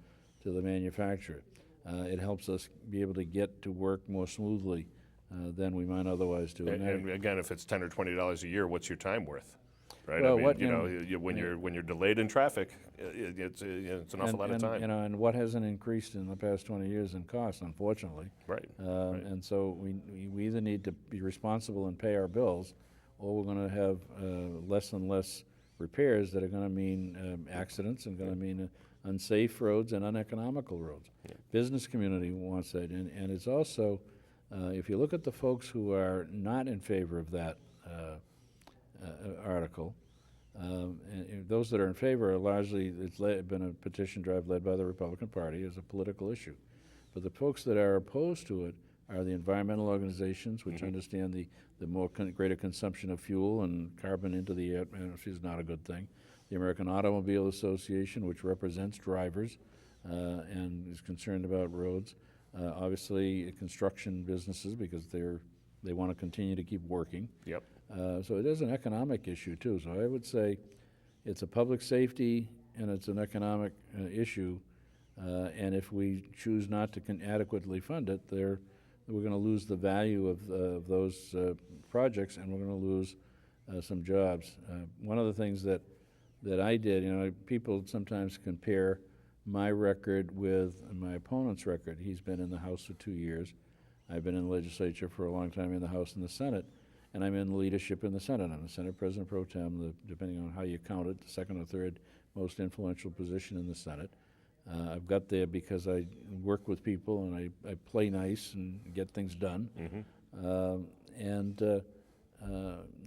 the manufacturer. It helps us be able to get to work more smoothly than we might otherwise do. And again, if it's $10 or $20 a year, what's your time worth? Right. Well, when you're delayed in traffic, it's an awful lot of time. And what hasn't increased in the past 20 years in cost, unfortunately. Right. And so we either need to be responsible and pay our bills, or we're going to have less and less repairs that are going to mean accidents and going to mean unsafe roads and uneconomical roads. Yeah. Business community wants that, and it's also, if you look at the folks who are not in favor of that article, and those that are in favor are largely, it's been a petition drive led by the Republican Party as a political issue. But the folks that are opposed to it are the environmental organizations, which understand the greater consumption of fuel and carbon into the atmosphere is not a good thing. The American Automobile Association, which represents drivers and is concerned about roads. Obviously, construction businesses, because they want to continue to keep working. Yep. So it is an economic issue too. So I would say it's a public safety and it's an economic issue. And if we choose not to adequately fund it, we're going to lose the value of those projects, and we're going to lose some jobs. One of the things that I did, people sometimes compare my record with my opponent's record. He's been in the House for 2 years. I've been in the legislature for a long time in the House and the Senate, and I'm in leadership in the Senate. I'm the Senate President Pro Tem, depending on how you count it, the second or third most influential position in the Senate. I've got there because I work with people and I play nice and get things done.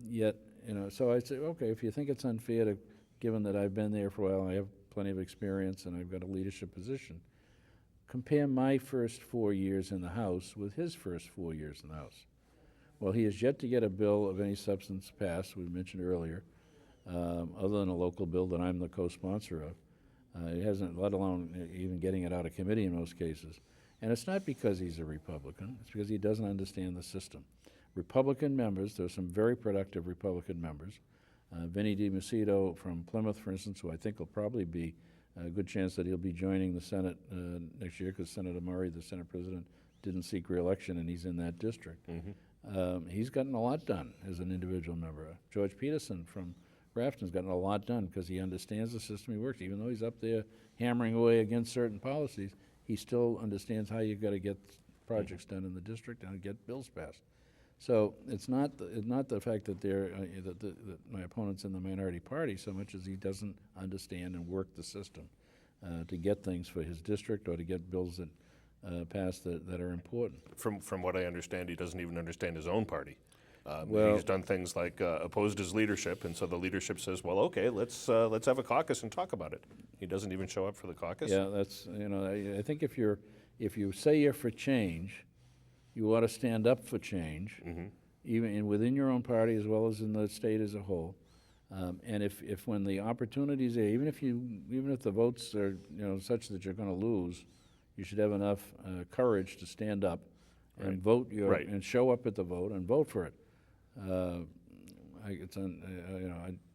Yet, so I say, okay, if you think it's unfair given that I've been there for a while, I have plenty of experience and I've got a leadership position, compare my first 4 years in the House with his first 4 years in the House. Well, he has yet to get a bill of any substance passed, we mentioned earlier, other than a local bill that I'm the co-sponsor of. It hasn't, let alone even getting it out of committee in most cases. And it's not because he's a Republican, it's because he doesn't understand the system. Republican members, there are some very productive Republican members. Vinnie DiMacedo from Plymouth, for instance, who I think will probably be a good chance that he'll be joining the Senate next year because Senator Murray, the Senate President, didn't seek re-election and he's in that district. He's gotten a lot done as an individual member. George Peterson from Grafton's gotten a lot done because he understands the system he works. Even though he's up there hammering away against certain policies, he still understands how you've got to get projects done in the district and get bills passed. So it's not the fact that that my opponent's in the minority party so much as he doesn't understand and work the system to get things for his district or to get bills that passed that are important. From what I understand, he doesn't even understand his own party. Well, he's done things like opposed his leadership, and so the leadership says, "Well, okay, let's have a caucus and talk about it." He doesn't even show up for the caucus. Yeah, that's I think if you say you're for change, you ought to stand up for change, even within your own party as well as in the state as a whole. And if when the opportunities are, even if the votes are such that you're going to lose, you should have enough courage to stand up and vote and show up at the vote and vote for it. It's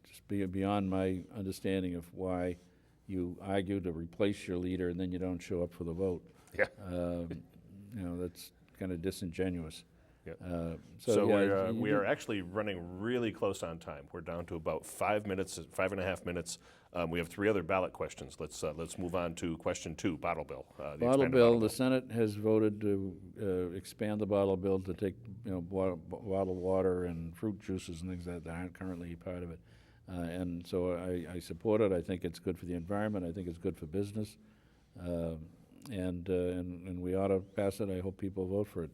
just beyond my understanding of why you argue to replace your leader and then you don't show up for the vote. Yeah. That's kind of disingenuous. Yeah. So we are actually running really close on time. We're down to about 5 minutes, 5.5 minutes. We have 3 other ballot questions. Let's move on to question 2, bottle bill. Bottle bill. The Senate has voted to expand the bottle bill to take bottled water and fruit juices and things that aren't currently part of it. And so I support it. I think it's good for the environment. I think it's good for business. And we ought to pass it. I hope people vote for it.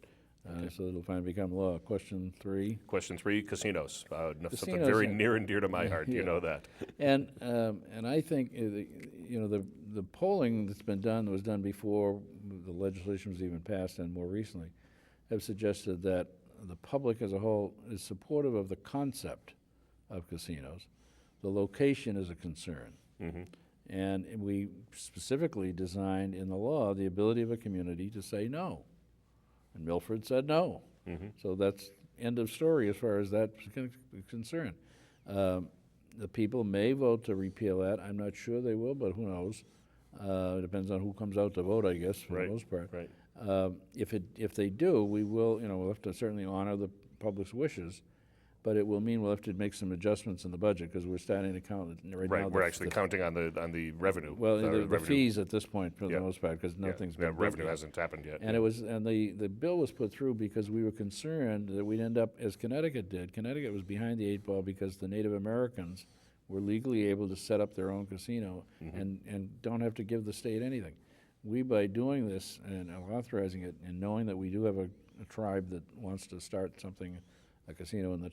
So it'll finally become law. Question 3. Question 3, casinos. Something Casinos, very near and dear to my heart. Yeah. You know that. And I think the polling that's been done, that was done before the legislation was even passed and more recently, have suggested that the public as a whole is supportive of the concept of casinos. The location is a concern. And we specifically designed in the law the ability of a community to say no. And Milford said no. So that's end of story as far as that's concerned. The people may vote to repeal that. I'm not sure they will, but who knows? It depends on who comes out to vote, I guess, for the most part. Right. If they do, we will, we'll have to certainly honor the public's wishes, but it will mean we'll have to make some adjustments in the budget because we're starting to count it right now. We're actually counting on the revenue. Well, the fees at this point for the most part because nothing's been revenue hasn't happened yet. And the bill was put through because we were concerned that we'd end up as Connecticut did. Connecticut was behind the 8 ball because the Native Americans were legally able to set up their own casino and don't have to give the state anything. We, by doing this and authorizing it and knowing that we do have a tribe that wants to start something, a casino in the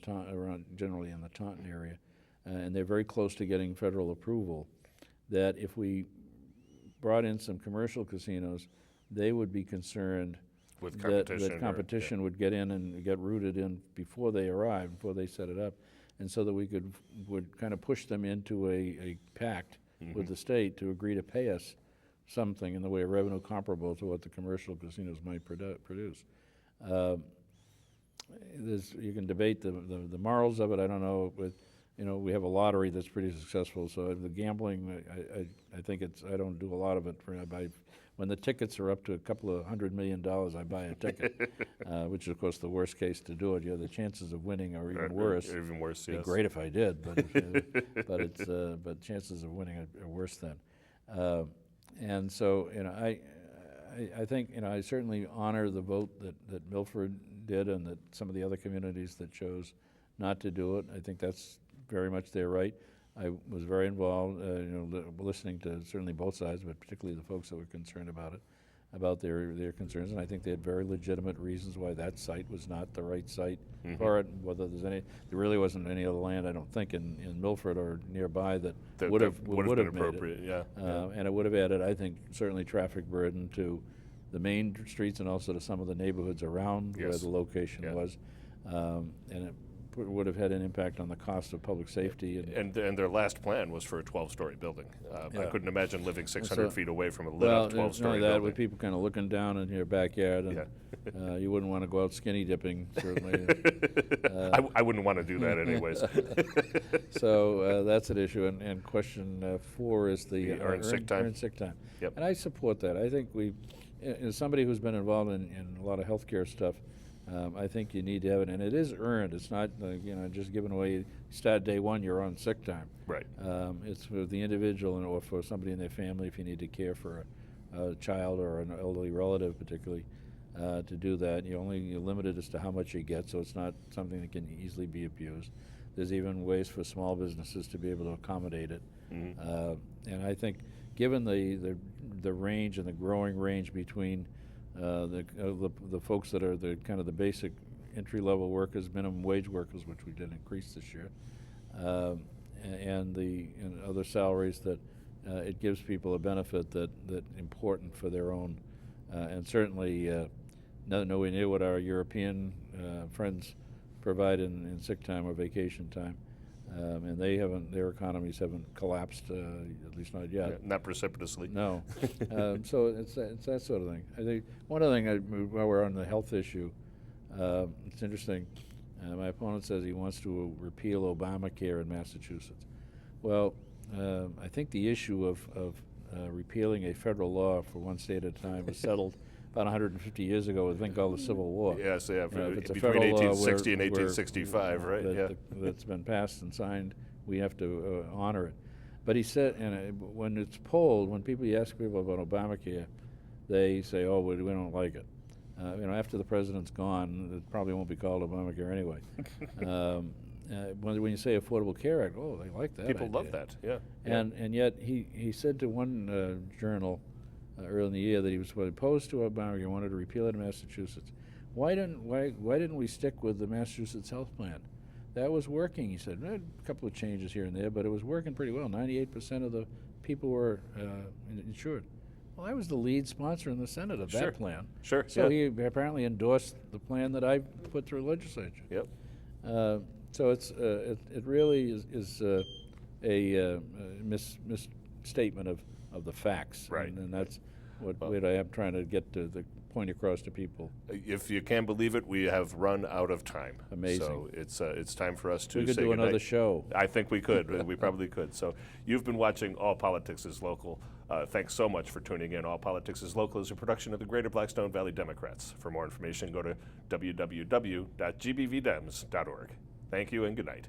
generally in the Taunton area, and they're very close to getting federal approval, that if we brought in some commercial casinos, they would be concerned with that competition would get in and get rooted in before they arrive, before they set it up, and so that we would kind of push them into a pact with the state to agree to pay us something in the way of revenue comparable to what the commercial casinos might produce. You can debate the morals of it. I don't know, but we have a lottery that's pretty successful. So the gambling, I think I don't do a lot of it. When the tickets are up to a couple of $100 million, I buy a ticket, which is of course the worst case to do it. The chances of winning are even worse. Even worse, yes. It'd be great if I did, but but chances of winning are worse then. And so, I think, I certainly honor the vote that Milford did and that some of the other communities that chose not to do it. I think that's very much their right. I was very involved, listening to certainly both sides, but particularly the folks that were concerned about it, about their concerns, and I think they had very legitimate reasons why that site was not the right site for it. Whether there really wasn't any other land, I don't think, in Milford or nearby that would have been made appropriate. it. Yeah. And it would have added, I think, certainly traffic burden to the main streets and also to some of the neighborhoods around where the location was, and it would have had an impact on the cost of public safety. And their last plan was for a 12-story building. I couldn't imagine living 600 So- feet away from a Well, lit-up 12-story that building. with people kind of looking down in your backyard, and you wouldn't want to go out skinny dipping, certainly. I wouldn't want to do that anyways. So that's an issue. And question 4 is the earned sick time. Earned sick time. Yep. And I support that. I think as somebody who's been involved in a lot of healthcare stuff, I think you need to have it, and it is earned. It's not just given away. You start day one, you're on sick time. Right. It's for the individual or for somebody in their family if you need to care for a child or an elderly relative, particularly, to do that. You're limited as to how much you get, so it's not something that can easily be abused. There's even ways for small businesses to be able to accommodate it. And I think, given the range and the growing range between the folks that are the kind of the basic entry-level workers, minimum wage workers, which we did increase this year, and other salaries, that it gives people a benefit that important for their own, and certainly nowhere near what our European friends provide in sick time or vacation time. And their economies haven't collapsed, at least not yet. Yeah, not precipitously. No. So it's that sort of thing. I think one other thing, while we're on the health issue, it's interesting. My opponent says he wants to repeal Obamacare in Massachusetts. Well, I think the issue of repealing a federal law for one state at a time was settled about 150 years ago with a thing called the Civil War. Yes, yeah, If it's a between federal law 1860 and 1865, right? That's been passed and signed, we have to honor it. But he said, and when it's polled, when you ask people about Obamacare, they say, "Oh, we don't like it." After the president's gone, it probably won't be called Obamacare anyway. When you say Affordable Care Act, oh, they like that. People idea. love that. Yeah. And yet he said to one journal early in the year that he was opposed to Obamacare, wanted to repeal it in Massachusetts. Why didn't we stick with the Massachusetts health plan? That was working, he said. A couple of changes here and there, but it was working pretty well. 98% of the people were insured. Well, I was the lead sponsor in the Senate of that plan. Sure. So he apparently endorsed the plan that I put through legislature. Yep. So it really is a misstatement of the facts. Right. And that's what I am trying to get to the point across to people. If you can't believe it, we have run out of time. Amazing. So it's time for us to We could say do goodnight. another show. I think we could. We probably could. So you've been watching All Politics is Local. Thanks so much for tuning in. All Politics is Local is a production of the Greater Blackstone Valley Democrats. For more information, go to www.gbvdems.org. Thank you and good night.